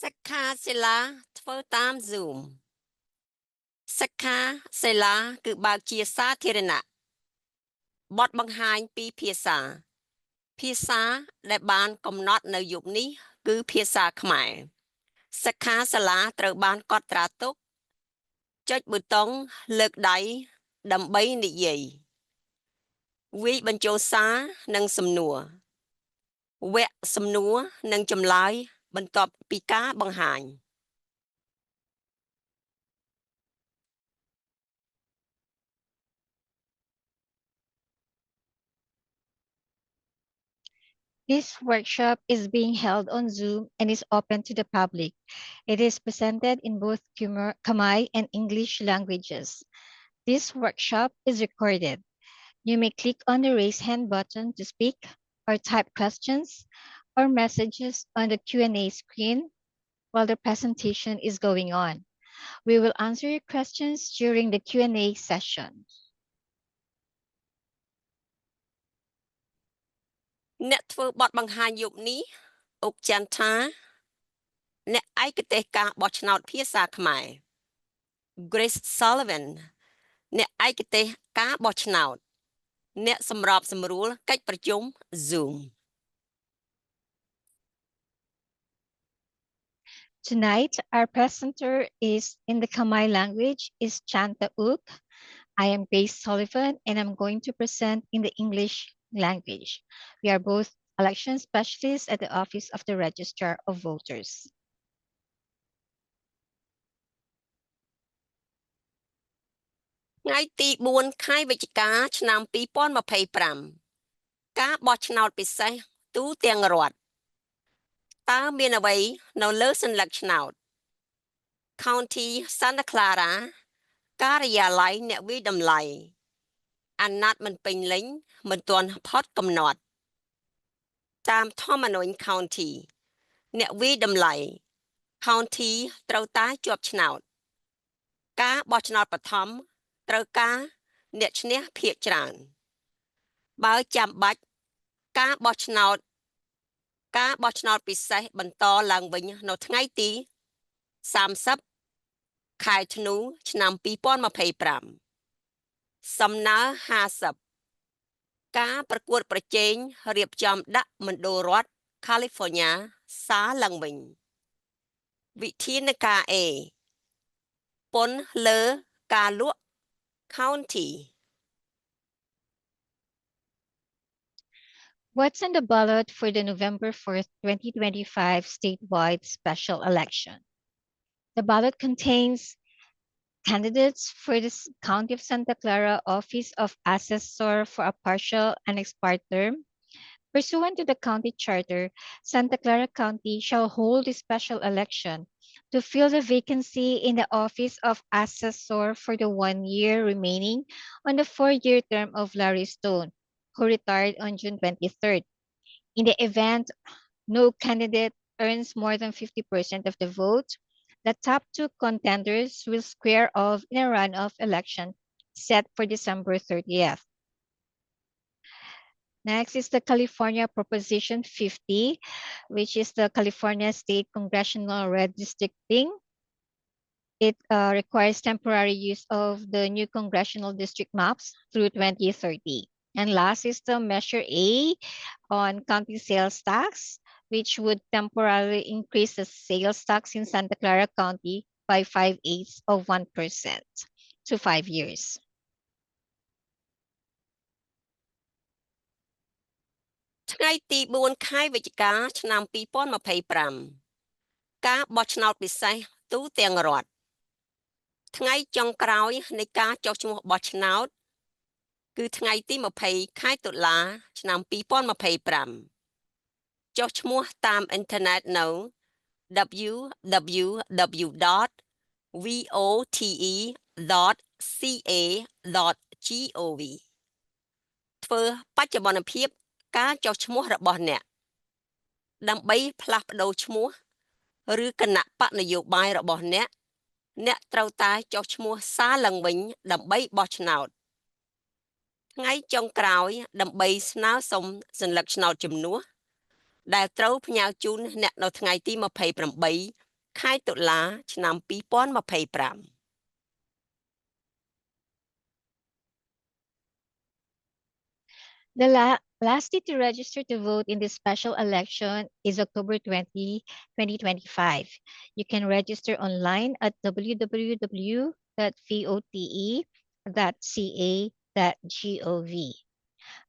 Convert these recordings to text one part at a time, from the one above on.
សិក្ខាសាលាធ្វើតាម Zoom សិក្ខាសាលាគឺបើកជាសាធារណៈបទបង្ហាញពីភាសាដែលបានកំណត់នៅយុគនេះគឺភាសាខ្មែរសិក្ខាសាលាត្រូវបានកត់ត្រាទុកចុចប៊ូតុងលើកដៃដើម្បីនិយាយវាយបញ្ចូលសារនិងសំណួរវគ្គសំណួរនិងចម្លើយបន្ទាប់ពីការបង្ហាញThis workshop is being held on Zoom and is open to the public. It is presented in both Khmer and English languages. This workshop is recorded. You may click on the raise hand button to speak or type questions or messages on the Q&A screen while the presentation is going on. We will answer your questions during the Q&A session. អ្នកធ្វើបទបង្ហាញយប់នេះអុកចន្ទថាអ្នកឯកទេសការបោះឆ្នោតភាសាខ្មែរ Grace Sullivan អ្នកឯកទេសការបោះឆ្នោតអ្នកសម្របសម្រួលកិច្ចប្រជុំ Zoom Tonight, our presenter is in the Khmer language is Chanta Uk. I am Grace Sullivan and I'm going to present in the English language. We are both election specialists at the Office of the Registrar of Voters. ថ្ងៃទី4ខែវិច្ឆិកាឆ្នាំ2025ការបោះឆ្នោតពិសេសទូទាំងរដ្ឋតើមានអ្វីនៅលើសញ្ញាឆ្នោត County Santa Clara ការិយាល័យអ្នកវិតម្លៃអាណត្តិមិនពេញលេញមិនទាន់ផុតកំណត់តាមធម្មនុញ្ញ County អ្នកវិតម្លៃ County ត្រូវតែជាប់ឆ្នោតការបោះឆ្នោតបឋមត្រូវការអ្នកឈ្នះភាគច្រើនបើចាំបាច់ការបោះឆ្នោតពិសេសបន្តឡើងវិញនៅថ្ងៃទី30ខែធ្នូឆ្នាំ2025សំណើ50ការប្រកួតប្រជែងរៀបចំដាក់មណ្ឌលរដ្ឋ California សារឡើងវិញវិធានការ A ពន្ធលើការលក់ County What's on the ballot for the November 4th, 2025 statewide special election? The ballot contains candidates for the County of Santa Clara Office of Assessor for a partial and expired term. Pursuant to the county charter, Santa Clara County shall hold a special election to fill the vacancy in the Office of Assessor for the 1 year remaining on the 4-year term of Larry Stone, who retired on June 23rd. In the event no candidate earns more than 50% of the vote, the top 2 contenders will square off in a runoff election set for December 30th. Next is the California Proposition 50, which is the California State Congressional Redistricting. It requires temporary use of the new congressional district maps through 2030. And last is the Measure A on county sales tax, which would temporarily increase the sales tax in Santa Clara County by 5/8 of 1% to 5 years. ថ្ងៃទី4ខែវិច្ឆិកាឆ្នាំ2025ការបោះឆ្នោតពិសេសទូទាំងរដ្ឋថ្ងៃចុងក្រោយនៃការចុះឈ្មោះបោះឆ្នោតគឺថ្ងៃទី20ខែតុលាឆ្នាំ2025ចុះឈ្មោះតាមអ៊ីនធឺណិតនៅ www.vote.ca.gov ធ្វើបច្ចុប្បន្នភាពការចុះឈ្មោះរបស់អ្នកដើម្បីផ្លាស់ប្ដូរឈ្មោះឬគណៈបកនយោបាយរបស់អ្នកត្រូវតែចុះឈ្មោះសារឡើងវិញដើម្បីបោះឆ្នោតថ្ងៃចុងក្រោយដើម្បីស្នើសុំសញ្ញាឆ្នោតជំនួសដែលត្រូវផ្ញើជូនអ្នកនៅថ្ងៃទី28 ខែតុលាឆ្នាំ2025 The last day to register to vote in this special election is October 20, 2025. You can register online at www.vote.ca.gov.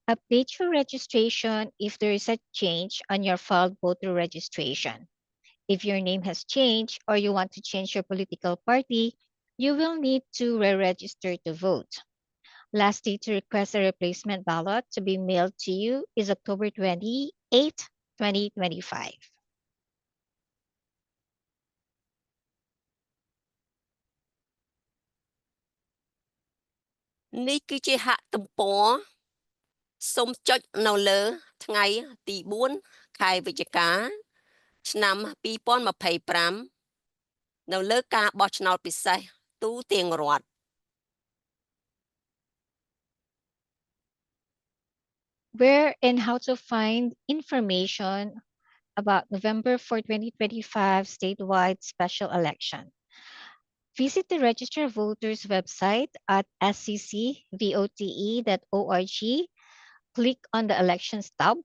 Update your registration if there is a change on your filed voter registration. If your name has changed or you want to change your political party, you will need to re-register to vote. Last day to request a replacement ballot to be mailed to you is October 28, 2025. នេះគឺជាហទំព័រសូមចុចនៅលើថ្ងៃទី4ខែវិច្ឆិកាឆ្នាំ2025នៅលើការបោះឆ្នោតពិសេសទូទាំងរដ្ឋ Where and how to find information about November 4, 2025 statewide special election. Visit the Register of Voters website at sccvote.org. Click on the Elections tab.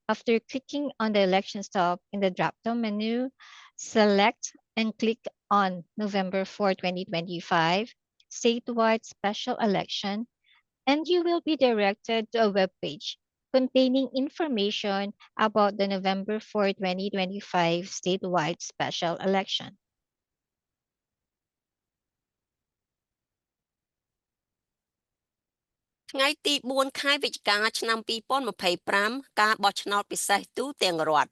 After clicking on the Elections tab in the drop-down menu, select and click on November 4, 2025 statewide special election, and you will be directed to a web page containing information about the November 4, 2025 statewide special election. ថ្ងៃទី4ខែវិច្ឆិកាឆ្នាំ2025ការបោះឆ្នោតពិសេសទូទាំងរដ្ឋ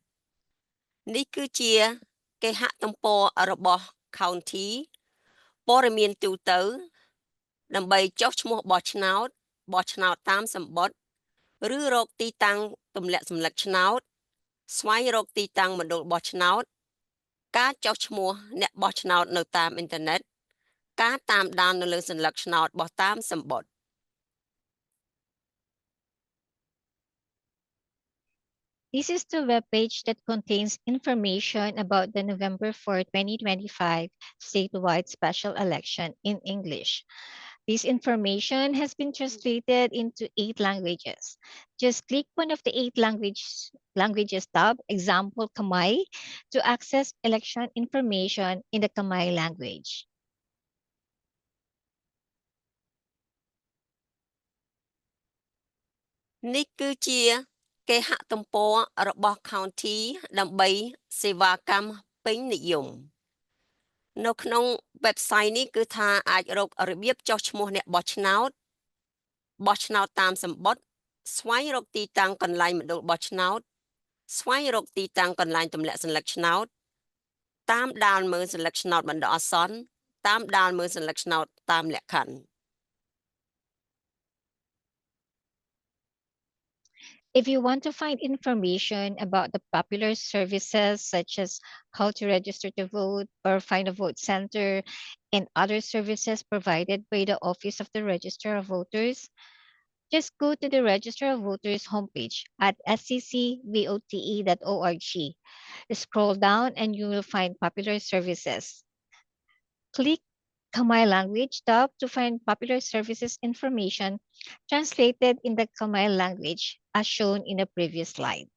នេះគឺជាគេហទំព័ររបស់ County ព័ត៌មានទូទៅដើម្បីចុះឈ្មោះបោះឆ្នោតតាមសម្បត្តិឬរកទីតាំងទម្លាក់សម្លឹកឆ្នោតស្វែងរកទីតាំងមណ្ឌលបោះឆ្នោតការចុះឈ្មោះអ្នកបោះឆ្នោតនៅតាមអ៊ីនធឺណិតការតាមដាននៅលើសញ្ញឆ្នោតបោះតាមសម្បត្តិ This is the webpage that contains information about the November 4, 2025 statewide special election in English. This information has been translated into 8 languages. Just click one of the 8 languages tab, example Khmer, to access election information in the Khmer language. នេះគឺជាគេហទំព័ររបស់ County ដើម្បីសេវាកម្មពេញនិយមនៅក្នុង website នេះគឺថាអាចរករបៀបចុះឈ្មោះអ្នកបោះឆ្នោតតាមសម្បត្តិស្វែងរកទីតាំងកន្លែងមណ្ឌលបោះឆ្នោតស្វែងរកទីតាំងកន្លែងទម្លាក់សញ្ញឆ្នោតតាមដានមើលសញ្ញឆ្នោតបណ្ដោះអាសន្នតាមដានមើលសញ្ញឆ្នោតតាមលក្ខខណ្ឌ If you want to find information about the popular services such as how to register to vote or find a vote center and other services provided by the Office of the Register of Voters, just go to the Register of Voters homepage at sccvote.org. Scroll down and you will find popular services. Click Khmer language tab to find popular services information translated in the Khmer language as shown in the previous slide.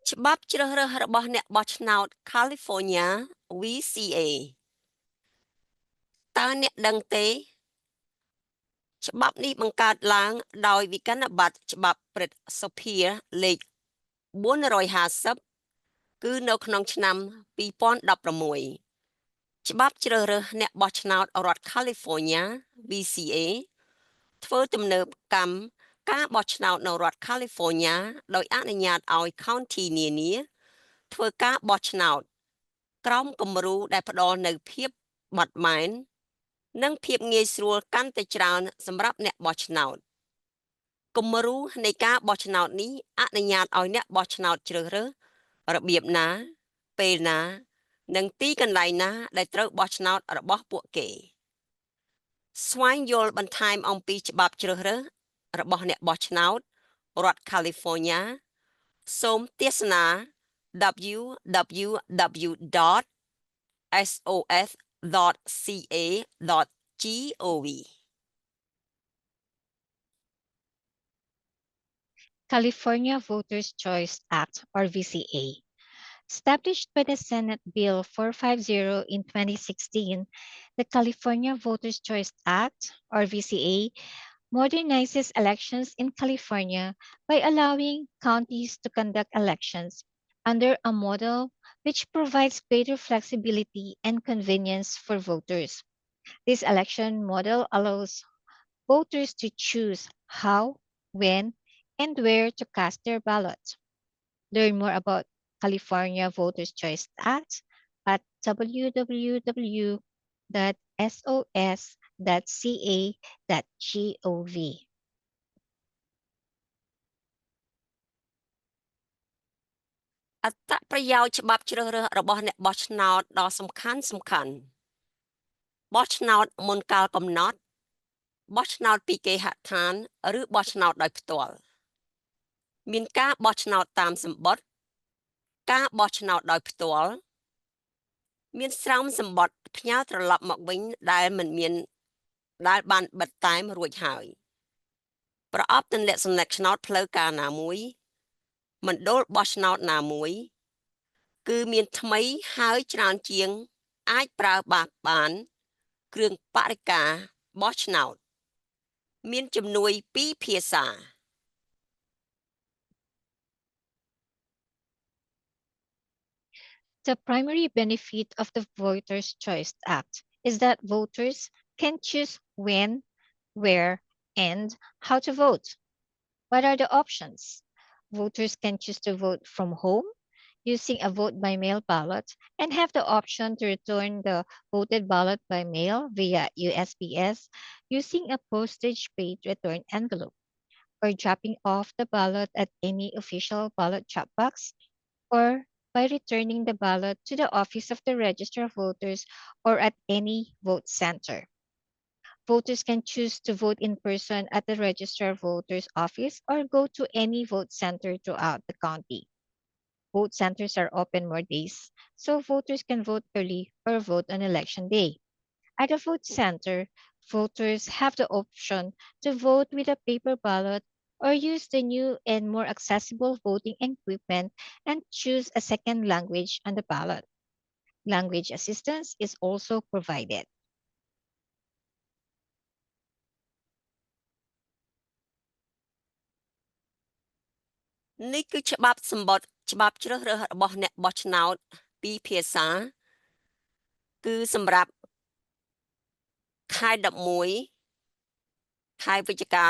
ច្បាប់ជ្រើសរើសរបស់អ្នកបោះឆ្នោត California VCA តើអ្នកដឹងទេច្បាប់នេះបង្កើតឡើងដោយវិកណបត្រច្បាប់ព្រឹទ្ធសភាលេខ450គឺនៅក្នុងឆ្នាំ2016ច្បាប់ជ្រើសរើសអ្នកបោះឆ្នោតរដ្ឋ California VCA ធ្វើទំនើបកម្មការបោះឆ្នោតនៅរដ្ឋ California ដោយអនុញ្ញាតឲ្យ County នានាធ្វើការបោះឆ្នោតក្រោមគំរូដែលផ្ដល់នូវភាពបត់បែននិងភាពងាយស្រួលកាន់តែច្រើនសម្រាប់អ្នកបោះឆ្នោតគំរូនៃការបោះឆ្នោតនេះអនុញ្ញាតឲ្យអ្នកបោះឆ្នោតជ្រើសរើសរបៀបណាពេលណានិងទីកន្លែងណាដែលត្រូវបោះឆ្នោតរបស់ពួកគេស្វែងយល់បន្ថែមអំពីច្បាប់ជ្រើសរើសរបស់អ្នកបោះឆ្នោត រដ្ឋ California សូមទស្សនា www.sos.ca.gov California Voters' Choice Act, or VCA. Established by the Senate Bill 450 in 2016, the California Voters' Choice Act, or VCA, modernizes elections in California by allowing counties to conduct elections under a model which provides greater flexibility and convenience for voters. This election model allows voters to choose how, when, and where to cast their ballot. Learn more about California Voters' Choice Act at www.sos.ca.gov. អត្ថប្រយោជន៍ច្បាប់ជ្រើសរើសរបស់អ្នកបោះឆ្នោតដ៏សំខាន់បោះឆ្នោតមុនកាលកំណត់បោះឆ្នោតពីគេហដ្ឋានឬបោះឆ្នោតដោយផ្ទាល់មានការបោះឆ្នោតតាមសម្បត្តិការបោះឆ្នោតដោយផ្ទាល់មានស្រោមសម្បត្តិផ្ញើត្រឡប់មកវិញដែលបានបិទតែមរួចហើយប្រអប់ទម្លាក់សំណាក់ឆ្នោតផ្លូវការណាមួយមណ្ឌលបោះឆ្នោតណាមួយគឺមានថ្មីហើយច្រើនជាងអាចប្រើបានគ្រឿងបរិការបោះឆ្នោតមានជំនួយពីភាសា The primary benefit of the Voters' Choice Act is that voters can choose when, where, and how to vote. What are the options? Voters can choose to vote from home using a vote by mail ballot and have the option to return the voted ballot by mail via USPS using a postage paid return envelope, or dropping off the ballot at any official ballot drop box, or by returning the ballot to the office of the Register of Voters or at any vote center. Voters can choose to vote in person at the Register of Voters office or go to any vote center throughout the county. Vote centers are open more days, so voters can vote early or vote on election day. At a vote center, voters have the option to vote with a paper ballot or use the new and more accessible voting equipment and choose a second language on the ballot. Language assistance is also provided. នេះគឺច្បាប់សម្បត្តិច្បាប់ជ្រើសរើសរបស់អ្នកបោះឆ្នោតពីភាសាគឺសម្រាប់ខែ11ខែវិច្ឆិកា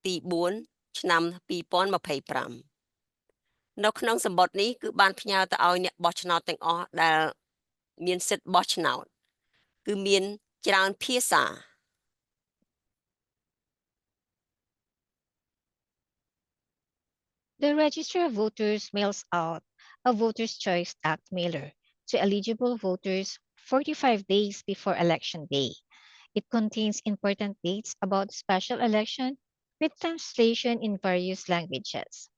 ទី4ឆ្នាំ2025នៅក្នុងសម្បត្តិនេះគឺបានផ្ញើទៅឲ្យអ្នកបោះឆ្នោតទាំងអស់ដែលមានសិទ្ធិបោះឆ្នោតគឺមានច្រើនភាសា The Register of Voters mails out a Voters' Choice Act mailer to eligible voters 45 days before Election Day. It contains important dates about the special election with translation in various languages.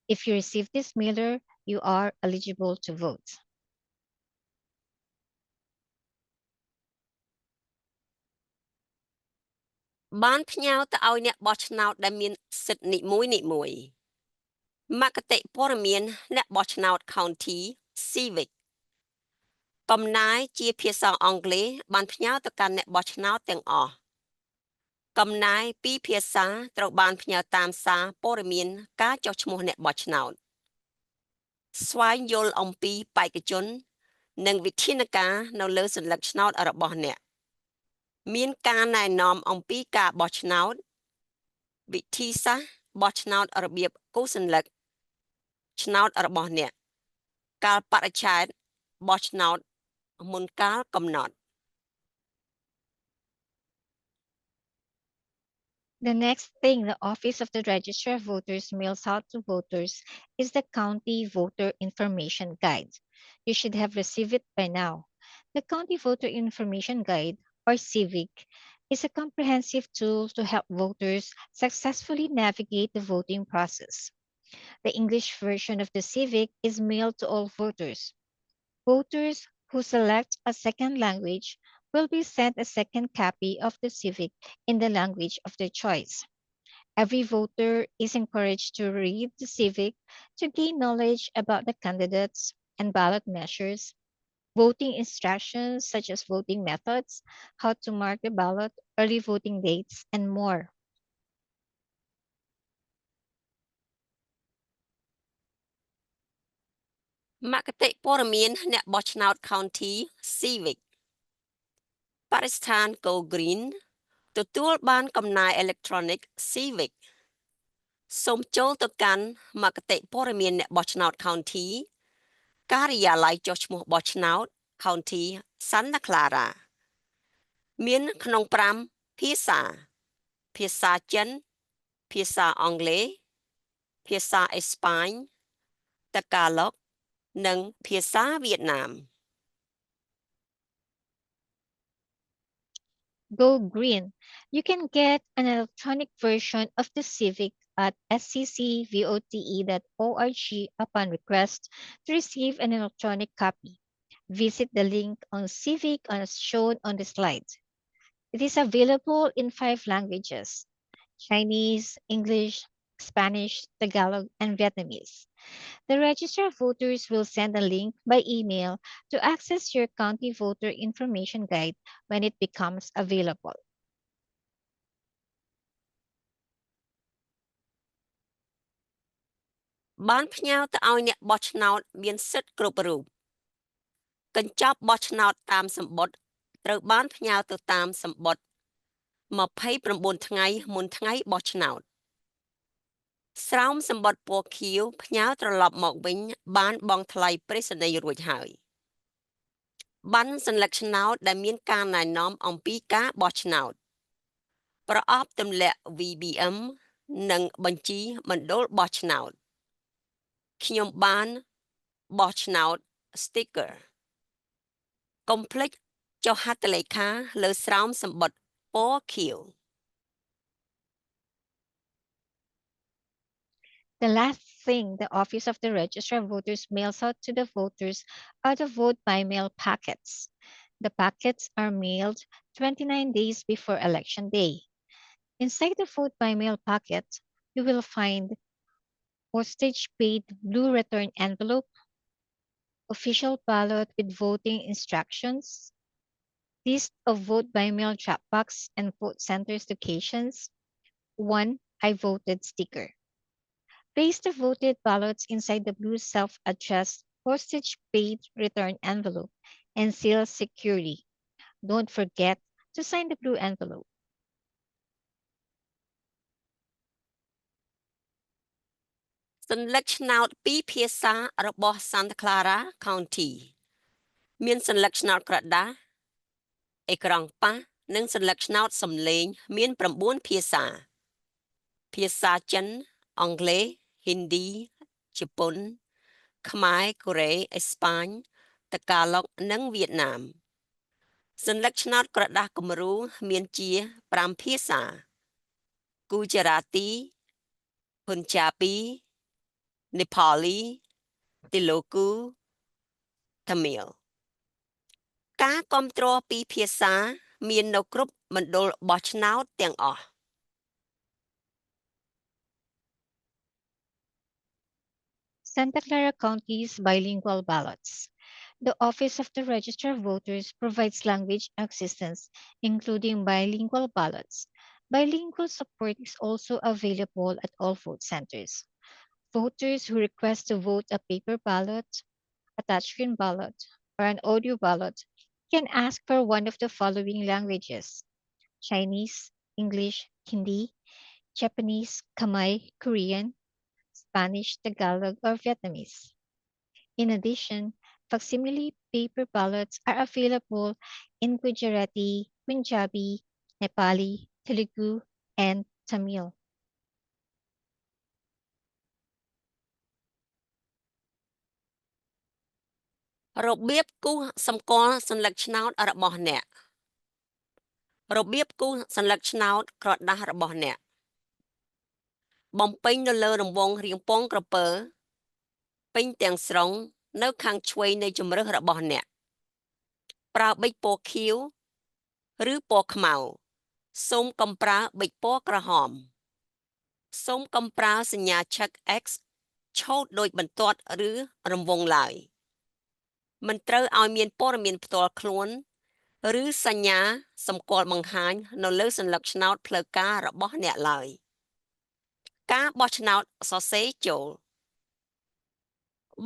If you receive this mailer, you are eligible to vote. បានផ្ញើទៅឲ្យអ្នកបោះឆ្នោតដែលមានសិទ្ធិនីមួយមគ្គតិព័ត៌មានអ្នកបោះឆ្នោត County Civic កំណាយជាភាសាអង់គ្លេសបានផ្ញើទៅកាន់អ្នកបោះឆ្នោតទាំងអស់កំណាយពីភាសាត្រូវបានផ្ញើតាមសារព័ត៌មានការចុះឈ្មោះអ្នកបោះឆ្នោតស្វែងយល់អំពីបេក្ខជននិងវិធានការនៅលើសញ្ញាឆ្នោតរបស់អ្នកមានការណែនាំអំពីការបោះឆ្នោតវិធីសាស្ត្របោះឆ្នោតរបៀបគូសញ្ញាឆ្នោតរបស់អ្នកកាលបរិច្ឆេទបោះឆ្នោតមុនកាលកំណត់ The next thing the Office of the Register of Voters mails out to voters is the County Voter Information Guide. You should have received it by now. The County Voter Information Guide, or CIVIC, is a comprehensive tool to help voters successfully navigate the voting process. The English version of the Civic is mailed to all voters. Voters who select a second language will be sent a second copy of the Civic in the language of their choice. Every voter is encouraged to read the Civic to gain knowledge about the candidates and ballot measures, voting instructions such as voting methods, how to mark the ballot, early voting dates, and more. មគ្គតិព័ត៌មានអ្នកបោះឆ្នោត County Civic បរិស្ថាន Go Green ទទួលបានកំណែ Electronic Civic សូមចូលទៅកាន់មគ្គតិព័ត៌មានអ្នកបោះឆ្នោត County ការិយាល័យចុះឈ្មោះបោះឆ្នោត County Santa Clara មានក្នុង5ភាសាភាសាចិនភាសាអង់គ្លេសភាសាអេស្ប៉ាញតាកាឡុកនិងភាសាវៀតណាម Go Green. You can get an electronic version of the Civic at sccvote.org upon request to receive an electronic copy. Visit the link on Civic as shown on the slide. It is available in 5 languages: Chinese, English, Spanish, Tagalog, and Vietnamese. The registered voters will send a link by email to access your county voter information guide when it becomes available. បានផ្ញើទៅឲ្យអ្នកបោះឆ្នោតមានសិទ្ធិគ្រប់រូបកញ្ចប់បោះឆ្នោតតាមសម្បត្តិត្រូវបានផ្ញើទៅតាមសម្បត្តិ29ថ្ងៃមុនថ្ងៃបោះឆ្នោតស្រោមសម្បត្តិពណ៌ខៀវផ្ញើត្រឡប់មកវិញបានបង់ថ្លៃប្រេសណីយរួចហើយប័ណ្ណសัญลักษณ์ឆ្នោតដែលមានការណែនាំអំពីការបោះឆ្នោតប្រអប់ទម្លាក់ VBM និងបញ្ជីមណ្ឌលបោះឆ្នោតខ្ញុំបានបោះឆ្នោត sticker កុំភ្លេចចុះហត្ថលេខាលើស្រោមសម្បត្តិពណ៌ខៀវ The last thing the Office of the Registrar of Voters mails out to the voters are the vote by mail packets. The packets are mailed 29 days before Election Day. Inside the vote by mail packet, you will find postage paid blue return envelope, official ballot with voting instructions, list of vote by mail drop box and vote centers locations, one I voted sticker. Place the voted ballots inside the blue self-addressed postage paid return envelope and seal securely. Don't forget to sign the blue envelope. សัญลักษณ์ឆ្នោតពីរភាសារបស់ Santa Clara County មានសัญลักษณ์ឆ្នោតក្រដាសអេក្រង់ប៉ះនិងសัญลักษณ์ឆ្នោតសំឡេងមាន9ភាសាភាសាចិនអង់គ្លេសហិណ្ឌីជប៉ុនខ្មែរកូរ៉េអេស្ប៉ាញតាកាឡុកនិងវៀតណាមសัญลักษณ์ឆ្នោតក្រដាសគំរូមានជា5ភាសាគូជេរ៉ាទីហ៊ុនចាពី Nepali ទីឡូគូ Tamil ការគ្រប់គ្រងពីភាសាមាននៅគ្រប់មណ្ឌលបោះឆ្នោតទាំងអស់ Santa Clara County's bilingual ballots. The Office of the Registrar of Voters provides language assistance, including bilingual ballots. Bilingual support is also available at all vote centers. Voters who request to vote a paper ballot, a touchscreen ballot, or an audio ballot can ask for one of the following languages: Chinese, English, Hindi, Japanese, Khmer, Korean, Spanish, Tagalog, or Vietnamese. In addition, facsimile paper ballots are available in Gujarati, Punjabi, Nepali, Telugu, and Tamil. របៀបគូសសម្គាល់សัญลักษณ์ឆ្នោតរបស់អ្នក របៀបគូសសន្លឹកឆ្នោតក្រដាស់របស់អ្នកបំពេញនៅលើរង្វង់រាងពងក្រពើពេញទាំងស្រុងនៅខាងឆ្វេងនៃជម្រើសរបស់អ្នកប្រើប៊ិចពណ៌ខៀវឬពណ៌ខ្មៅសូមកុំប្រើប៊ិចពណ៌ក្រហមសូមកុំប្រើសញ្ញាឆឹក X ឆូតដូចបន្ទាត់ឬរង្វង់ឡើយមិនត្រូវឲ្យមានព័ត៌មានផ្ទាល់ខ្លួនឬសញ្ញាសម្គាល់បង្ហាញនៅលើសញ្ញាឆ្នោតផ្លូវការរបស់អ្នកឡើយការបោះឆ្នោតសរសេរចូល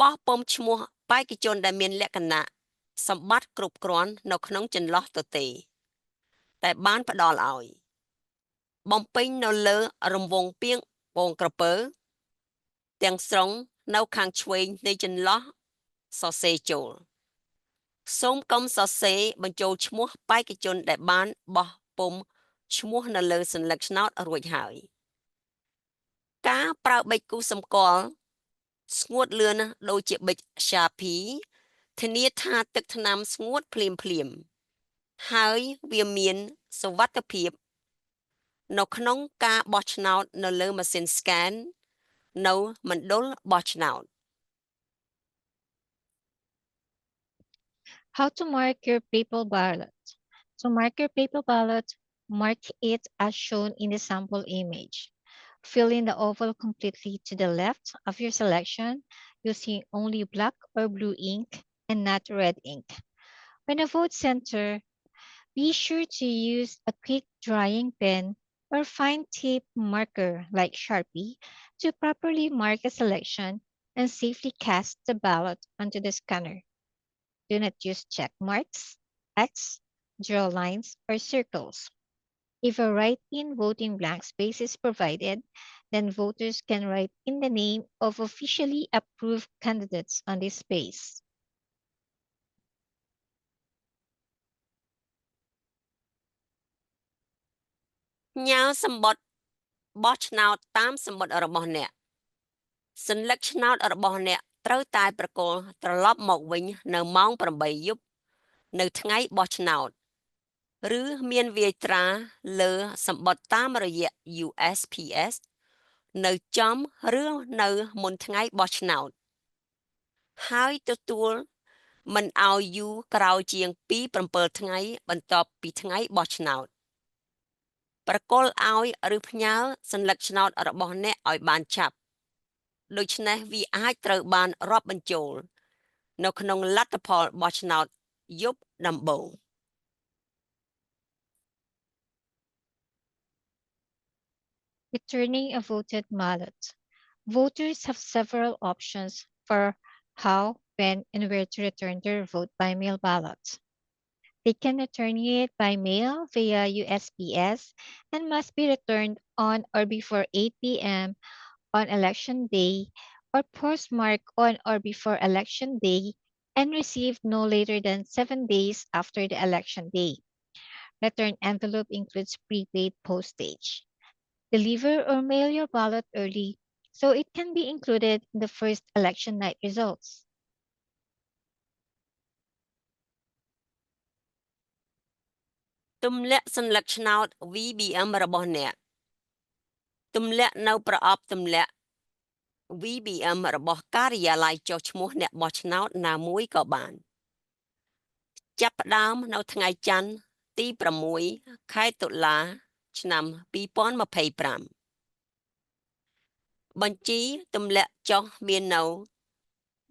បោះពុម្ពឈ្មោះបេក្ខជនដែលមានលក្ខណៈសម្បត្តិគ្រប់គ្រាន់នៅក្នុងចន្លោះទទេតែបានផ្ដល់ឲ្យបំពេញនៅលើរង្វង់ពាងពងក្រពើទាំងស្រុងនៅខាងឆ្វេងនៃចន្លោះសរសេរចូលសូមកុំសរសេរបញ្ចូលឈ្មោះបេក្ខជនដែលបានបោះពុម្ពឈ្មោះនៅលើសញ្ញាឆ្នោតរួចហើយការប្រើប៊ិចគូសម្គាល់ស្ងួតលឿនដូចជាប៊ិច Sharpie ធានាថាទឹកថ្នាំស្ងួតភ្លាមហើយវាមានសុវត្ថិភាពនៅក្នុងការបោះឆ្នោតនៅលើម៉ាស៊ីន scan នៅមណ្ឌលបោះឆ្នោត How to mark your paper ballot. To mark your paper ballot, mark it as shown in the sample image. Fill in the oval completely to the left of your selection using only black or blue ink and not red ink. When a vote center, be sure to use a quick drying pen or fine tip marker like Sharpie to properly mark a selection and safely cast the ballot onto the scanner. Do not use check marks, X, draw lines, or circles. If a write-in voting blank space is provided, then voters can write in the name of officially approved candidates on this space. ញ៉ាសម្បត្តិបោះឆ្នោតតាមសម្បត្តិរបស់អ្នកសញ្ញាឆ្នោតរបស់អ្នកត្រូវតែប្រកល់ត្រឡប់មកវិញនៅម៉ោង8យប់នៅថ្ងៃបោះឆ្នោតឬមានវាយត្រាលើសម្បត្តិតាមរយៈ USPS នៅចំឬនៅមុនថ្ងៃបោះឆ្នោតហើយទទួលមិនឲ្យយូរក្រោយជាងពី7ថ្ងៃបន្ទាប់ពីថ្ងៃបោះឆ្នោតប្រកល់ឲ្យឬផ្ញើសញ្ញាឆ្នោតរបស់អ្នកឲ្យបានឆាប់ដូច្នេះវាអាចត្រូវបានរាប់បញ្ចូលនៅក្នុងលទ្ធផលបោះឆ្នោតយប់ដំបូង Returning a voted ballot. Voters have several options for how, when, and where to return their vote by mail ballot. They can return it by mail via USPS and must be returned on or before 8 p.m. on election day or postmarked on or before election day and received no later than 7 days after the election day. Return envelope includes prepaid postage. Deliver or mail your ballot early so it can be included in the first election night results. ទម្លាក់សញ្ញាឆ្នោត VBM របស់អ្នកទម្លាក់នៅប្រអប់ទម្លាក់ VBM របស់ការិយាល័យចុះឈ្មោះអ្នកបោះឆ្នោតណាមួយក៏បានចាប់ផ្ដើមនៅថ្ងៃច័ន្ទទី6ខែតុលាឆ្នាំ2025បញ្ជីទម្លាក់ចុះមាននៅ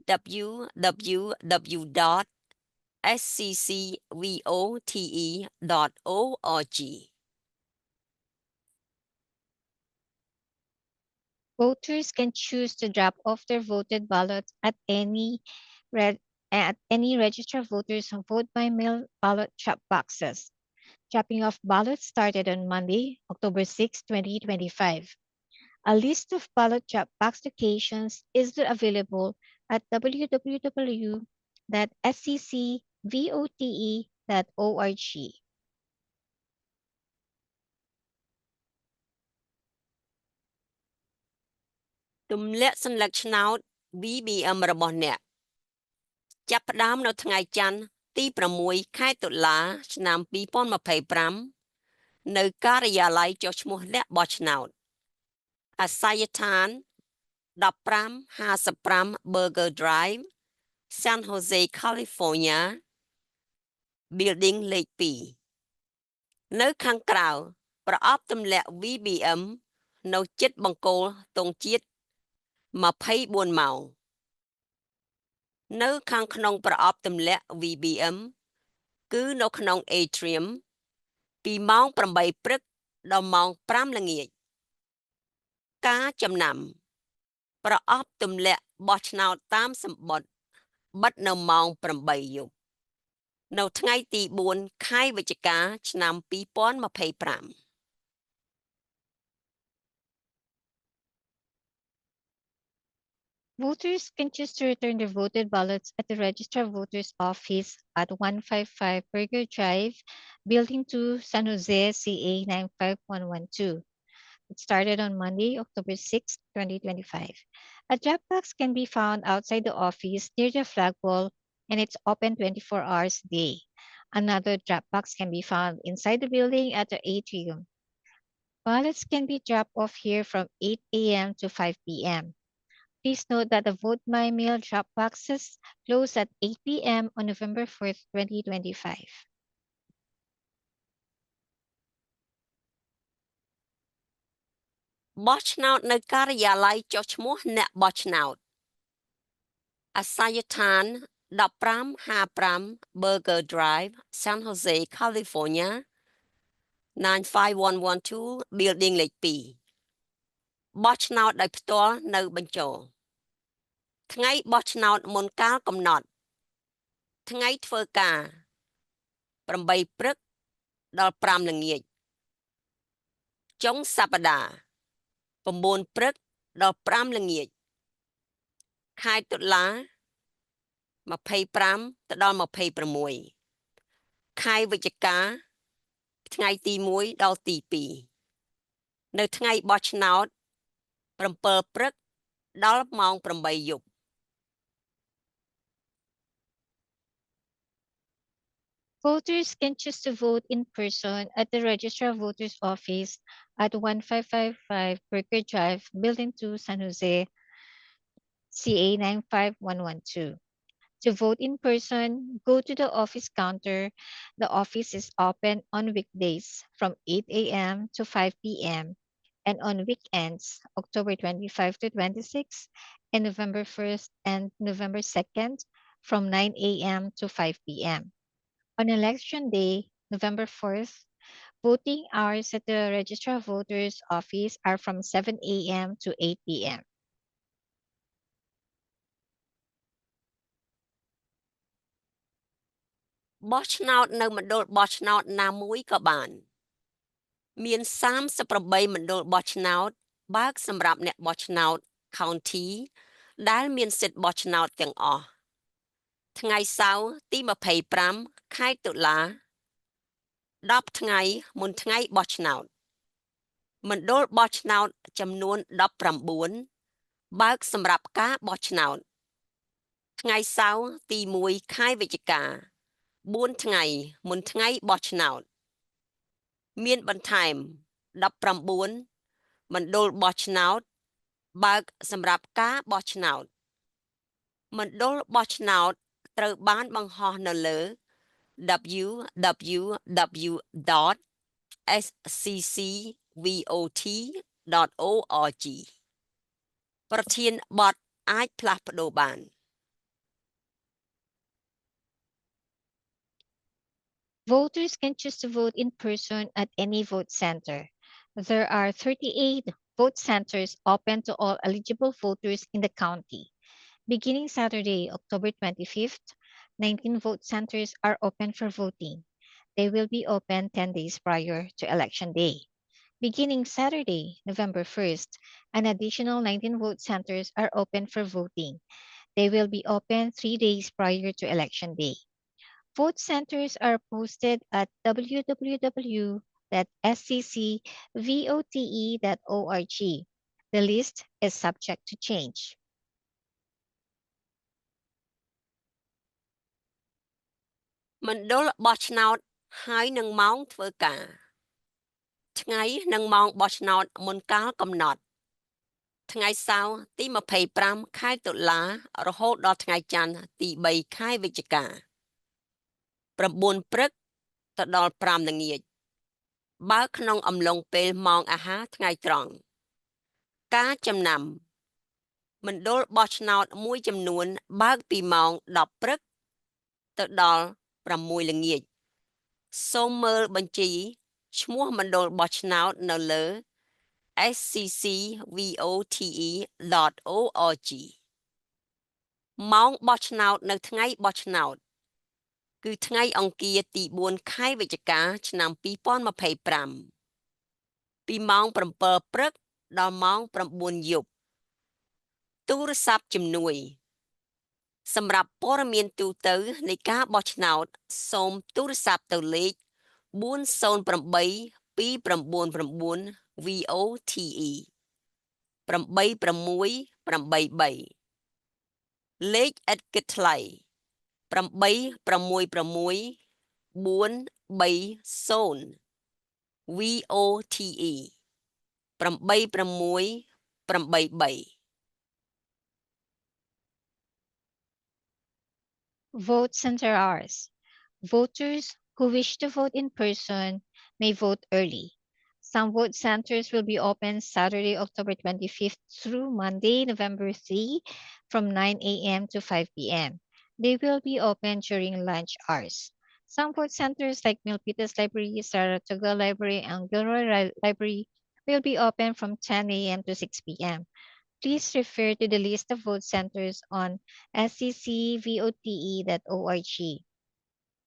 www.sccvote.org Voters can choose to drop off their voted ballots at any registered voters vote by mail ballot drop boxes. Dropping off ballots started on Monday, October 6, 2025. A list of ballot drop box locations is available at www.sccvote.org. ទម្លាក់សញ្ញាឆ្នោត VBM របស់អ្នកចាប់ផ្ដើមនៅថ្ងៃច័ន្ទទី6ខែតុលាឆ្នាំ2025 នៅការិយាល័យចុះឈ្មោះអ្នកបោះឆ្នោតអាសយដ្ឋាន1555 Burger Drive San Jose California Building លេខ2នៅខាងក្រៅប្រអប់ទម្លាក់ VBM នៅជិតបង្គោលទង់ជាតិ24ម៉ោងនៅខាងក្នុងប្រអប់ទម្លាក់ VBM គឺនៅក្នុង Atrium ពីម៉ោង8ព្រឹកដល់ម៉ោង5ល្ងាចការចំណាំប្រអប់ទម្លាក់បោះឆ្នោតតាមសម្បត្តិបិទនៅម៉ោង8យប់នៅថ្ងៃទី4ខែវិច្ឆិកាឆ្នាំ2025 Voters can choose to return their voted ballots at the Register of Voters Office at 155 Burger Drive, Building 2, San Jose, CA 95112. It started on Monday, October 6, 2025. A drop box can be found outside the office near the flagpole, and it's open 24 hours a day. Another drop box can be found inside the building at the atrium. Ballots can be dropped off here from 8 a.m. to 5 p.m. Please note that the vote by mail drop boxes close at 8 p.m. on November 4th, 2025. បោះឆ្នោតនៅការិយាល័យចុះឈ្មោះអ្នកបោះឆ្នោតអាសយដ្ឋាន1555 Burger Drive San Jose California 95112 Building លេខ2បោះឆ្នោតដោយផ្ទាល់នៅបញ្ចោថ្ងៃបោះឆ្នោតមុនកាលកំណត់ថ្ងៃធ្វើការ8ព្រឹកដល់5ល្ងាចចុងសប្តាហ៍9ព្រឹកដល់5ល្ងាចខែតុលា25ទៅដល់26ខែវិច្ឆិកាថ្ងៃទី1ដល់ទី2នៅថ្ងៃបោះឆ្នោត7ព្រឹកដល់ម៉ោង8យប់ Voters can choose to vote in person at the Register of Voters Office at 1555 Burger Drive, Building 2, San Jose, CA 95112. To vote in person, go to the office counter. The office is open on weekdays from 8 a.m. to 5 p.m. and on weekends, October 25 to 26 and November 1st and November 2nd from 9 a.m. to 5 p.m. On election day, November 4th, voting hours at the Register of Voters Office are from 7 a.m. to 8 p.m. បោះឆ្នោតនៅមណ្ឌលបោះឆ្នោតណាមួយក៏បានមាន38មណ្ឌលបោះឆ្នោតបើកសម្រាប់អ្នកបោះឆ្នោត County ដែលមានសិទ្ធិបោះឆ្នោតទាំងអស់ថ្ងៃសៅរ៍ទី25ខែតុលា10ថ្ងៃមុនថ្ងៃបោះឆ្នោតមណ្ឌលបោះឆ្នោតចំនួន19បើកសម្រាប់ការបោះឆ្នោតថ្ងៃសៅរ៍ទី1ខែវិច្ឆិកា4ថ្ងៃមុនថ្ងៃបោះឆ្នោតមានបន្ថែម19មណ្ឌលបោះឆ្នោតបើកសម្រាប់ការបោះឆ្នោតមណ្ឌលបោះឆ្នោតត្រូវបានបង្ហោះនៅលើ www.sccvot.org ប្រធានបទអាចផ្លាស់ប្ដូរបាន Voters can choose to vote in person at any vote center. There are 38 vote centers open to all eligible voters in the county. Beginning Saturday, October 25th, 19 vote centers are open for voting. They will be open 10 days prior to Election Day. Beginning Saturday, November 1st, an additional 19 vote centers are open for voting. They will be open 3 days prior to Election Day. Vote centers are posted at www.sccvote.org. The list is subject to change. មណ្ឌលបោះឆ្នោតហើយនឹងម៉ោងធ្វើការ ថ្ងៃនិងម៉ោងបោះឆ្នោតមុនកាលកំណត់ថ្ងៃសៅរ៍ទី25ខែតុលារហូតដល់ថ្ងៃច័ន្ទទី3ខែវិច្ឆិកា9ព្រឹកទៅដល់5ល្ងាចបើក្នុងអំឡុងពេលម៉ោងអាហារថ្ងៃត្រង់ការចំណាំមណ្ឌលបោះឆ្នោតមួយចំនួនបើកពីម៉ោង10ព្រឹកទៅដល់6ល្ងាចសូមមើលបញ្ជីឈ្មោះមណ្ឌលបោះឆ្នោតនៅលើ sccvote.org ម៉ោងបោះឆ្នោតនៅថ្ងៃបោះឆ្នោតគឺថ្ងៃអង្គារទី4ខែវិច្ឆិកាឆ្នាំ2025ពីម៉ោង7ព្រឹកដល់ម៉ោង9យប់ទូរស័ព្ទជំនួយសម្រាប់ព័ត៌មានទូទៅនៃការបោះឆ្នោតសូមទូរស័ព្ទទៅលេខ408 299 VOTE 8683លេខឥតគិតថ្លៃ866 430 VOTE 8683 Vote center hours. Voters who wish to vote in person may vote early. Some vote centers will be open Saturday, October 25th through Monday, November 3 from 9 a.m. to 5 p.m. They will be open during lunch hours. Some vote centers like Milpitas Library, Saratoga Library, and Gilroy Library will be open from 10 a.m. to 6 p.m. Please refer to the list of vote centers on sccvote.org.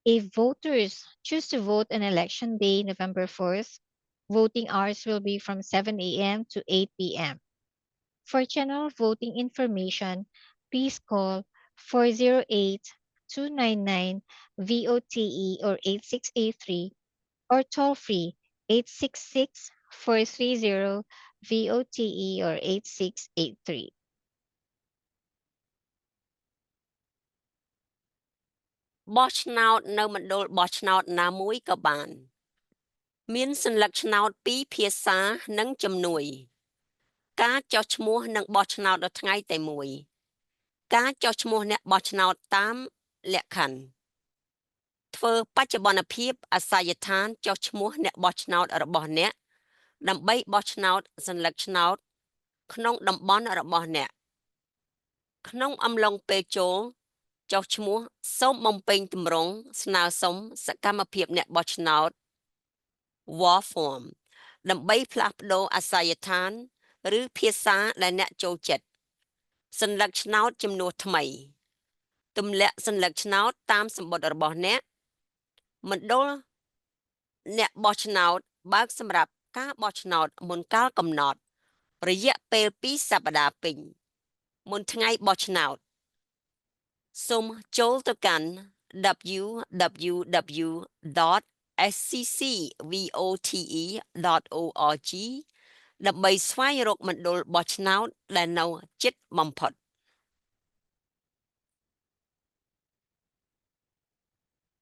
If voters choose to vote on election day, November 4th, voting hours will be from 7 a.m. to 8 p.m. For general voting information, please call 408-299-VOTE or 8683 or toll free 866-430-VOTE or 8683. បោះឆ្នោតនៅមណ្ឌលបោះឆ្នោតណាមួយក៏បានមានសញ្ញាឆ្នោតពីរភាសានិងជំនួយការចុះឈ្មោះនិងបោះឆ្នោតដល់ថ្ងៃតែមួយការចុះឈ្មោះអ្នកបោះឆ្នោតតាមលក្ខខណ្ឌធ្វើបច្ចុប្បន្នភាពអាសយដ្ឋានចុះឈ្មោះអ្នកបោះឆ្នោតរបស់អ្នកដើម្បីបោះឆ្នោតសញ្ញាឆ្នោតក្នុងតំបន់របស់អ្នកក្នុងអំឡុងពេលចូលចុះឈ្មោះសូមបំពេញទម្រង់ស្នើសុំសកម្មភាពអ្នកបោះឆ្នោត War Form ដើម្បីផ្លាស់ប្ដូរអាសយដ្ឋានឬភាសាដែលអ្នកចូលចិត្តសញ្ញាឆ្នោតចំនួនថ្មីទម្លាក់សញ្ញាឆ្នោតតាមសម្បត្តិរបស់អ្នកមណ្ឌលអ្នកបោះឆ្នោតបើកសម្រាប់ការបោះឆ្នោតមុនកាលកំណត់រយៈពេល2សប្តាហ៍ពេញមុនថ្ងៃបោះឆ្នោតសូមចូលទៅកាន់ www.sccvote.org ដើម្បីស្វែងរកមណ្ឌលបោះឆ្នោតដែលនៅជិតបំផុត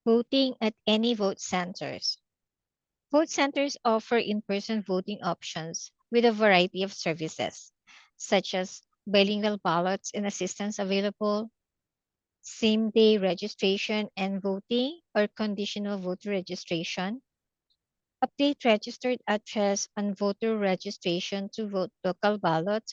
Voting at any vote centers. Vote centers offer in-person voting options with a variety of services, such as bilingual ballots and assistance available, same-day registration and voting or conditional voter registration, update registered address on voter registration to vote local ballot.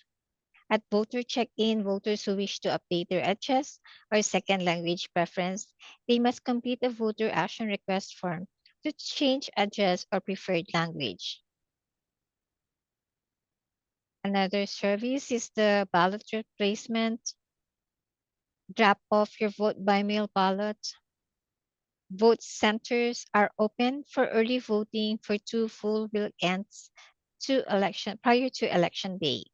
At voter check-in, voters who wish to update their address or second language preference, they must complete a voter action request form to change address or preferred language. Another service is the ballot replacement. Drop off your vote by mail ballot. Vote centers are open for early voting for 2 full weekends prior to election day.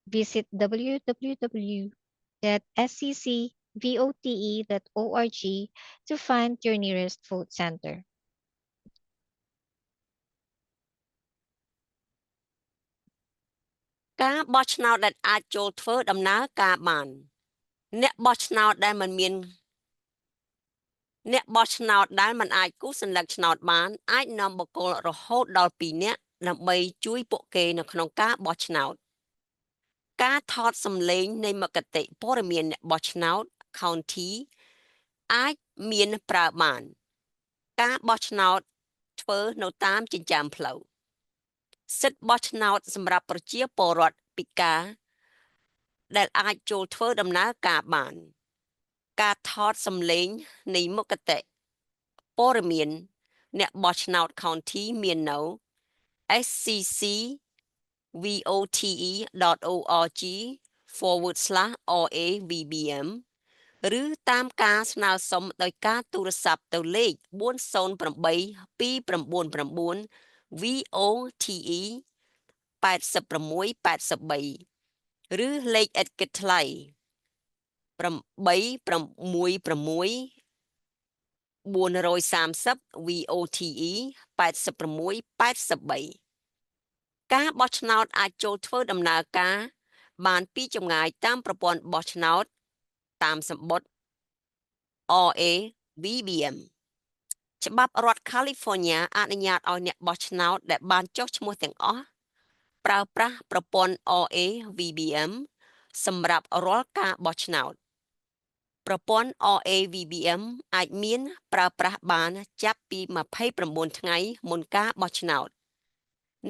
Visit www.sccvote.org to find your nearest vote center. ការបោះឆ្នោតដែលអាចចូលធ្វើដំណើរការបានអ្នកបោះឆ្នោតដែលមិនអាចគូសសញ្ញាឆ្នោតបានអាចនាំបុគ្គលរហូតដល់2នាក់ ដើម្បីជួយពួកគេនៅក្នុងការបោះឆ្នោតការថតសំឡេងនៃមគ្គតិព័ត៌មានអ្នកបោះឆ្នោត county អាចមានប្រើបានការបោះឆ្នោតធ្វើនៅតាមចិញ្ចើមផ្លូវសិទ្ធិបោះឆ្នោតសម្រាប់ប្រជាពលរដ្ឋពិការដែលអាចចូលធ្វើដំណើរការបានការថតសំឡេងនៃមគ្គតិព័ត៌មានអ្នកបោះឆ្នោត county មាននៅ scc.vote.org/RAVBM ឬតាមការស្នើសុំដោយការទូរស័ព្ទទៅលេខ408-299 VOTE 8683ឬលេខឥតគិតថ្លៃ866-430 VOTE 8683ការបោះឆ្នោតអាចចូលធ្វើដំណើរការបានពីចម្ងាយតាមប្រព័ន្ធបោះឆ្នោតតាមសំបុត្រ RAVBM ច្បាប់រដ្ឋ California អនុញ្ញាតឲ្យអ្នកបោះឆ្នោតដែលបានចុះឈ្មោះទាំងអស់ប្រើប្រាស់ប្រព័ន្ធ RAVBM សម្រាប់រាល់ការបោះឆ្នោតប្រព័ន្ធ RAVBM អាចមានប្រើប្រាស់បានចាប់ពី29ថ្ងៃមុនការបោះឆ្នោត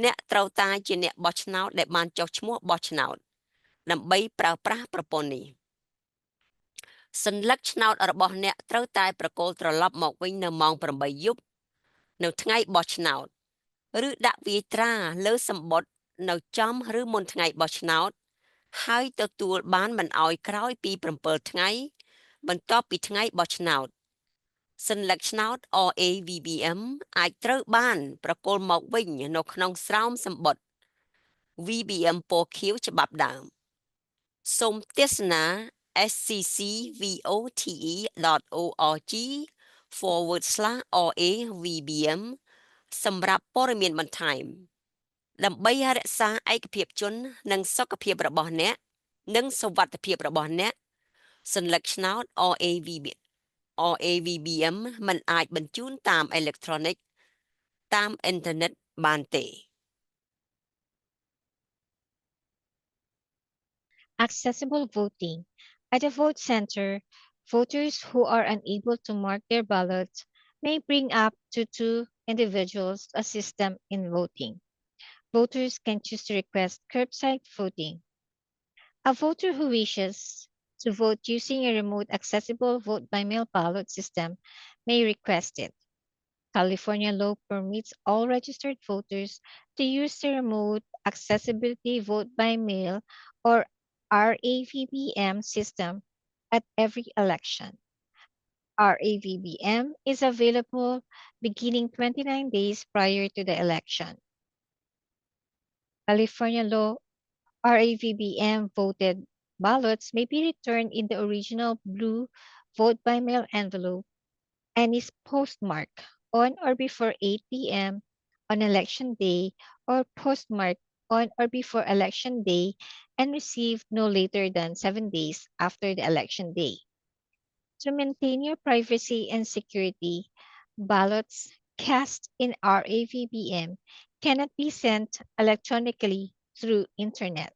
អ្នកត្រូវតែជាអ្នកបោះឆ្នោតដែលបានចុះឈ្មោះបោះឆ្នោតដើម្បីប្រើប្រាស់ប្រព័ន្ធនេះសញ្ញាបត្រឆ្នោតរបស់អ្នកត្រូវតែប្រកល់ត្រឡប់មកវិញនៅម៉ោង8យប់នៅថ្ងៃបោះឆ្នោតឬដាក់វាយត្រាលើសំបុត្រនៅចំឬមុនថ្ងៃបោះឆ្នោតហើយទទួលបានមិនអោយក្រោយពី7ថ្ងៃបន្ទាប់ពីថ្ងៃបោះឆ្នោតសញ្ញាបត្រឆ្នោត RAVBM អាចត្រូវបានប្រកល់មកវិញនៅក្នុងស្រោមសំបុត្រ VBM ពណ៌ខៀវច្បាប់ដើមសូមទស្សនា scc.vote.org/RAVBM សម្រាប់ព័ត៌មានបន្ថែមដើម្បីរក្សាឯកភាពជននិងសុខភាពរបស់អ្នកនិងសុវត្ថិភាពរបស់អ្នកសញ្ញាបត្រឆ្នោត RAVBM មិនអាចបញ្ជូនតាមអេឡិចត្រូនិកតាមអ៊ីនធឺណិតបានទេ Accessible voting. At a vote center, voters who are unable to mark their ballots may bring up to 2 individuals to assist them in voting. Voters can choose to request curbside voting. A voter who wishes to vote using a remote accessible vote-by-mail ballot system may request it. California law permits all registered voters to use the remote accessibility vote-by-mail or RAVBM system at every election. RAVBM is available beginning 29 days prior to the election. California law RAVBM voted ballots may be returned in the original blue vote-by-mail envelope and is postmarked on or before 8 p.m. on election day or postmarked on or before election day and received no later than 7 days after the election day. To maintain your privacy and security, ballots cast in RAVBM cannot be sent electronically through internet.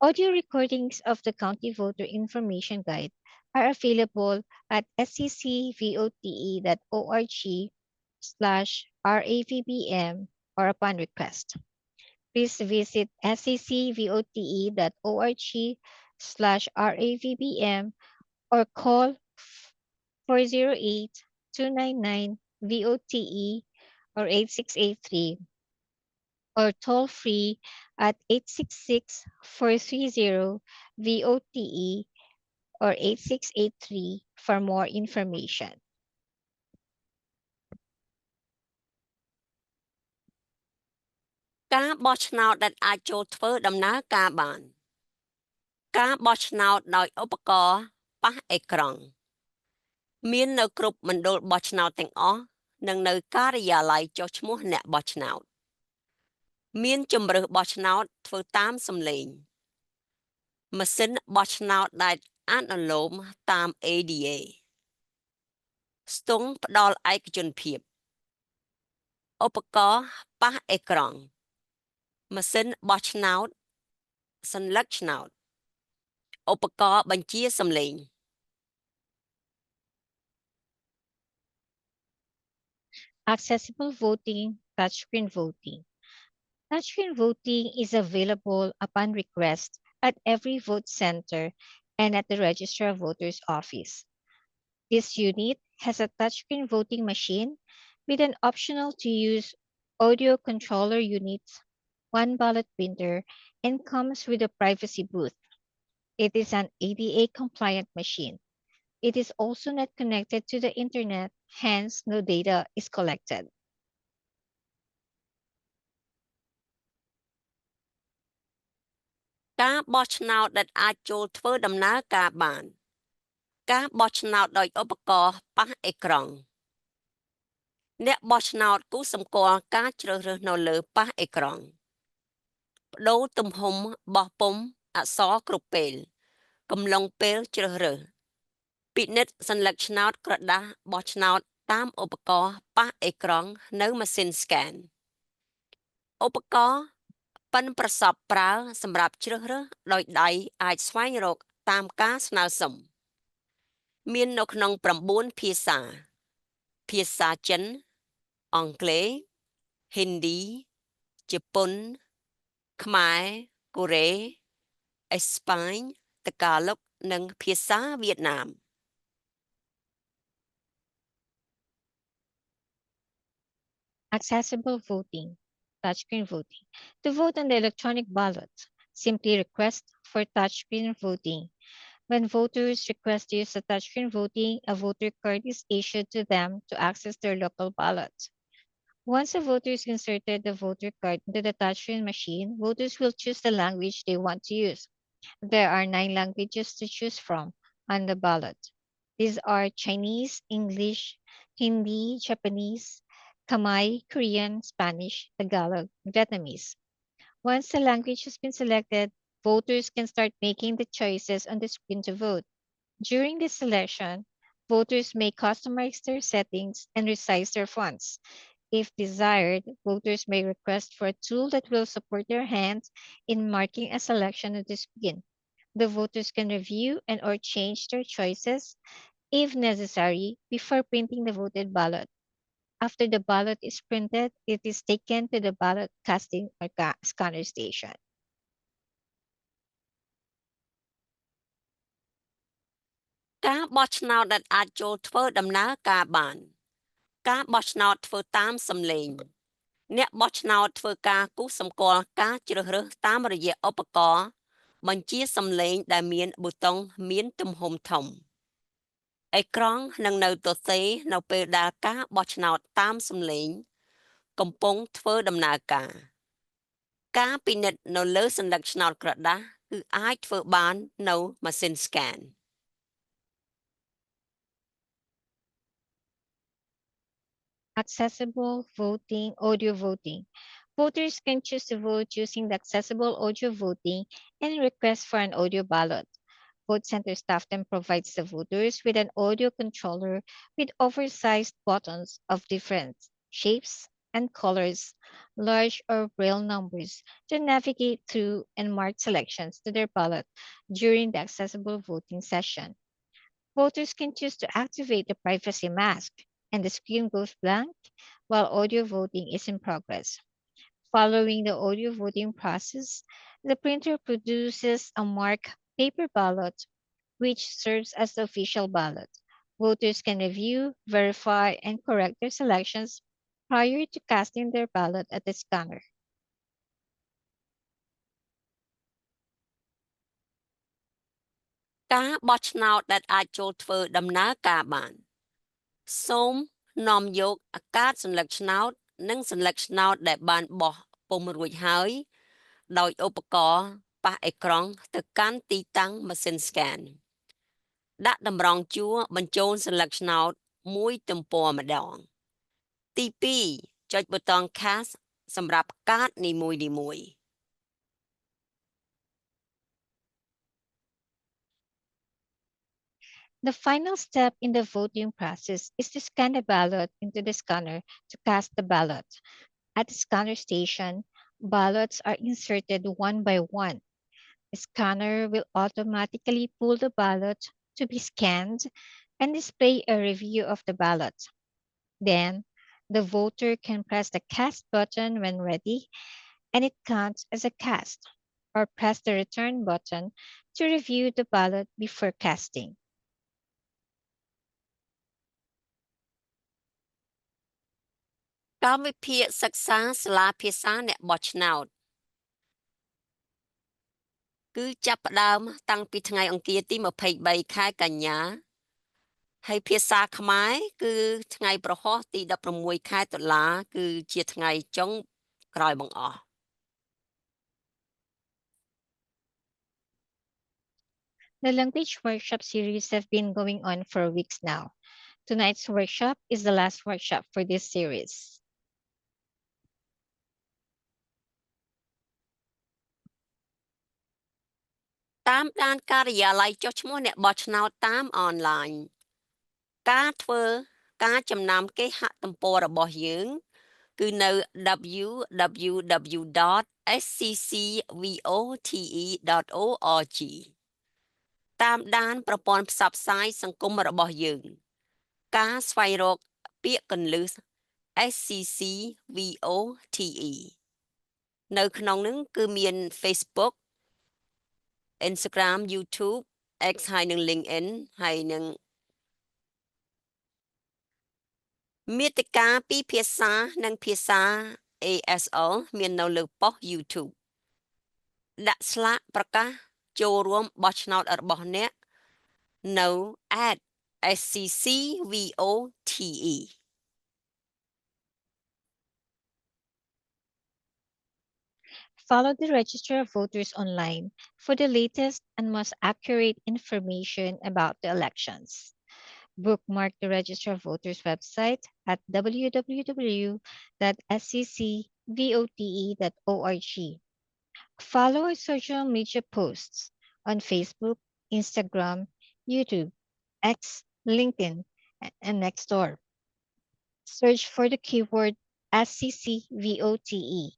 Audio recordings of the County Voter Information Guide are available at sccvote.org/RAVBM or upon request. Please visit sccvote.org/RAVBM or call 408-299-VOTE or 8683 or toll free at 866-430-VOTE or 8683 for more information. ការបោះឆ្នោតដែលអាចចូលធ្វើដំណើរការបានការបោះឆ្នោតដោយឧបករណ៍ប៉ះអេក្រង់មាននៅគ្រប់មណ្ឌលបោះឆ្នោតទាំងអស់និងនៅការិយាល័យចុះឈ្មោះអ្នកបោះឆ្នោតមានជម្រើសបោះឆ្នោតធ្វើតាមសំឡេងម៉ាស៊ីនបោះឆ្នោតដែលអនុលោមតាម ADA ស្ទង់ផ្ដល់ឯកជនភាព ឧបករណ៍ប៉ះអេក្រង់ម៉ាស៊ីនបោះឆ្នោតសញ្ញលឹកឆ្នោតឧបករណ៍បញ្ជាសំឡេង Accessible voting, touchscreen voting. Touchscreen voting is available upon request at every vote center and at the Registrar of Voters office. This unit has a touchscreen voting machine with an optional to use audio controller units, one ballot printer, and comes with a privacy booth. It is an ADA compliant machine. It is also not connected to the internet, hence no data is collected. ការបោះឆ្នោតដែលអាចចូលធ្វើដំណើរការបានការបោះឆ្នោតដោយឧបករណ៍ប៉ះអេក្រង់អ្នកបោះឆ្នោតគូសម្គាល់ការជ្រើសរើសនៅលើប៉ះអេក្រង់បដូរទំហំបោះពុម្ពអក្សរគ្រប់ពេលកំឡុងពេលជ្រើសរើសពិនិត្យសัญลักษณ์ឆ្នោតក្រដាសបោះឆ្នោតតាមឧបករណ៍ប៉ះអេក្រង់នៅម៉ាស៊ីនស្កែនឧបករណ៍ប៉ិនប្រសប់ប្រើសម្រាប់ជ្រើសរើសដោយដៃអាចស្វែងរកតាមការស្នើសុំមាននៅក្នុង9ភាសាចិនអង់គ្លេសហិណ្ឌីជប៉ុនខ្មែរកូរ៉េអេស្ប៉ាញតកាឡុកនិងភាសាវៀតណាម Accessible voting, touchscreen voting. To vote on the electronic ballot, simply request for touchscreen voting. When voters request to use the touchscreen voting, a voter card is issued to them to access their local ballot. Once the voters inserted the voter card into the touchscreen machine, voters will choose the language they want to use. There are 9 languages to choose from on the ballot. These are Chinese, English, Hindi, Japanese, Khmer, Korean, Spanish, Tagalog, Vietnamese. Once the language has been selected, voters can start making the choices on the screen to vote. During this selection, voters may customize their settings and resize their fonts. If desired, voters may request for a tool that will support their hands in marking a selection on the screen. The voters can review and or change their choices, if necessary, before printing the voted ballot. After the ballot is printed, it is taken to the ballot casting or scanner station. ការបោះឆ្នោតដែលអាចចូលធ្វើដំណើរការបានការបោះឆ្នោតធ្វើតាមសំឡេងអ្នកបោះឆ្នោតធ្វើការគូសសម្គាល់ការជ្រើសរើសតាមរយៈឧបករណ៍បញ្ជាសំឡេងដែលមានប៊ូតុងមានទំហំធំអេក្រង់នឹងនៅទទេនៅពេលដែលការបោះឆ្នោតតាមសំឡេងកំពុងធ្វើដំណើរការពិនិត្យនៅលើសន្លឹកឆ្នោតក្រដាសគឺអាចធ្វើបាននៅម៉ាស៊ីនស្កែន Accessible voting, audio voting. Voters can choose to vote using the accessible audio voting and request for an audio ballot. Vote center staff then provides the voters with an audio controller with oversized buttons of different shapes and colors, large or braille numbers to navigate through and mark selections to their ballot during the accessible voting session. Voters can choose to activate the privacy mask and the screen goes blank while audio voting is in progress. Following the audio voting process, the printer produces a marked paper ballot, which serves as the official ballot. Voters can review, verify, and correct their selections prior to casting their ballot at the scanner. ការបោះឆ្នោតដែលអាចចូលធ្វើដំណើរការបានសូមនាំយកអាកាសសัญลักษณ์ឆ្នោតនិងសัญลักษณ์ឆ្នោតដែលបានបោះពុម្ពរួចហើយដោយឧបករណ៍ប៉ះអេក្រង់ទៅកាន់ទីតាំងម៉ាស៊ីនស្កែនដាក់តម្រង់ជួរបញ្ចូលសัญลักษณ์ឆ្នោតមួយទំព័រម្ដងទី2ចុចប៊ូតុង Cast សម្រាប់កាតនីមួយៗ The final step in the voting process is to scan the ballot into the scanner to cast the ballot. At the scanner station, ballots are inserted one by one. The scanner will automatically pull the ballot to be scanned and display a review of the ballot. Then, the voter can press the cast button when ready, and it counts as a cast, or press the return button to review the ballot before casting. កម្មវិភាគសិក្សាសាលាភាសាអ្នកបោះឆ្នោតគឺចាប់ផ្ដើមតាំងពីថ្ងៃអង្គារទី23ខែកញ្ញា ហើយភាសាខ្មែរគឺថ្ងៃប្រហោះទី16ខែតុលា គឺជាថ្ងៃចុងក្រោយបង្អស់ The language workshop series have been going on for weeks now. Tonight's workshop is the last workshop for this series. តាមដានការិយាល័យចុះឈ្មោះអ្នកបោះឆ្នោតតាមអនឡាញ ការធ្វើការចំណាំគេហទំព័ររបស់យើង គឺនៅ www.sccvote.org តាមដានប្រព័ន្ធផ្សព្វផ្សាយសង្គមរបស់យើង ការស្វែងរកពាក្យគន្លឹះ SCCVOTE នៅក្នុងនឹងគឺមាន Facebook Instagram YouTube X ហើយនិង LinkedIn ហើយនិងមាតិកាពីភាសានិងភាសា ASL មាននៅលើប៉ុស្តិ៍ YouTube ដាក់ស្លាកប្រកាសចូលរួមបោះឆ្នោតរបស់អ្នកនៅ @SCCVOTE Follow the Register of Voters online for the latest and most accurate information about the elections. Bookmark the Register of Voters website at www.sccvote.org. Follow our social media posts on Facebook, Instagram, YouTube, X, LinkedIn, and Nextdoor. Search for the keyword SCCVOTE.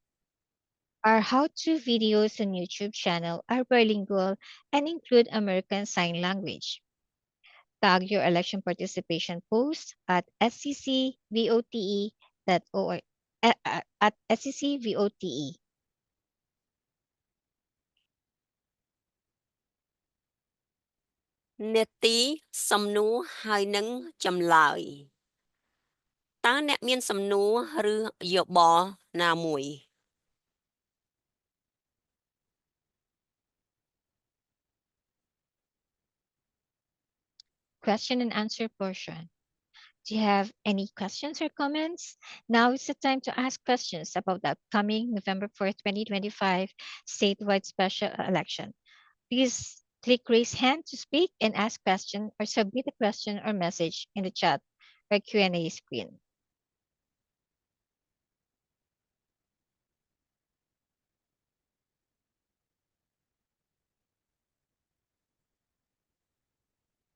Our how-to videos on YouTube channel are bilingual and include American Sign Language. Tag your election participation post at sccvote.org at sccvote. នាទីសំណួរហើយនិងចម្លើយ តើអ្នកមានសំណួរឬយោបល់ណាមួយ Question and answer portion. Do you have any questions or comments? Now is the time to ask questions about the upcoming November 4th, 2025 statewide special election. Please click raise hand to speak and ask question or submit a question or message in the chat or Q&A screen.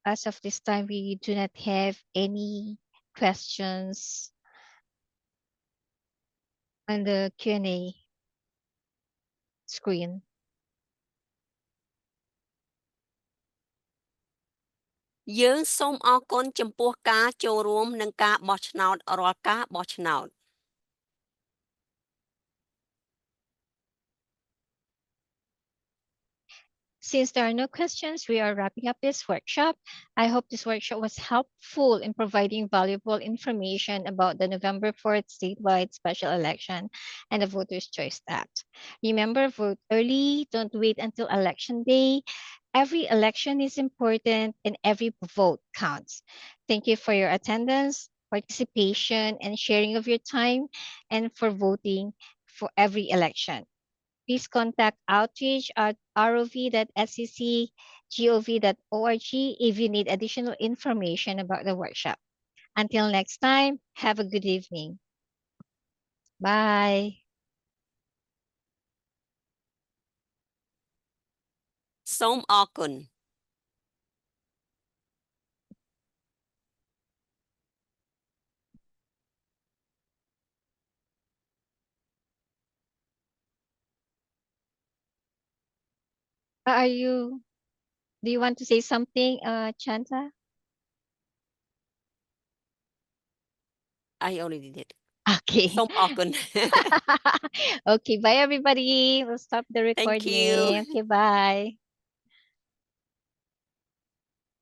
As of this time, we do not have any questions on the Q&A screen. យើងសូមអរគុណចំពោះការចូលរួមនិងការបោះឆ្នោតរាល់ការបោះឆ្នោត Since there are no questions, we are wrapping up this workshop. I hope this workshop was helpful in providing valuable information about the November 4th statewide special election and the Voters' Choice Act. Remember, vote early, don't wait until election day. Every election is important and every vote counts. Thank you for your attendance, participation, and sharing of your time, and for voting for every election. Please contact outreach at rov.sccgov.org if you need additional information about the workshop. Until next time, have a good evening. Bye. សូមអរគុណ Do you want to say something, Chanta? I already did. Okay. សូមអរគុណ Okay, bye everybody. We'll stop the Thank recording. you. Okay, bye.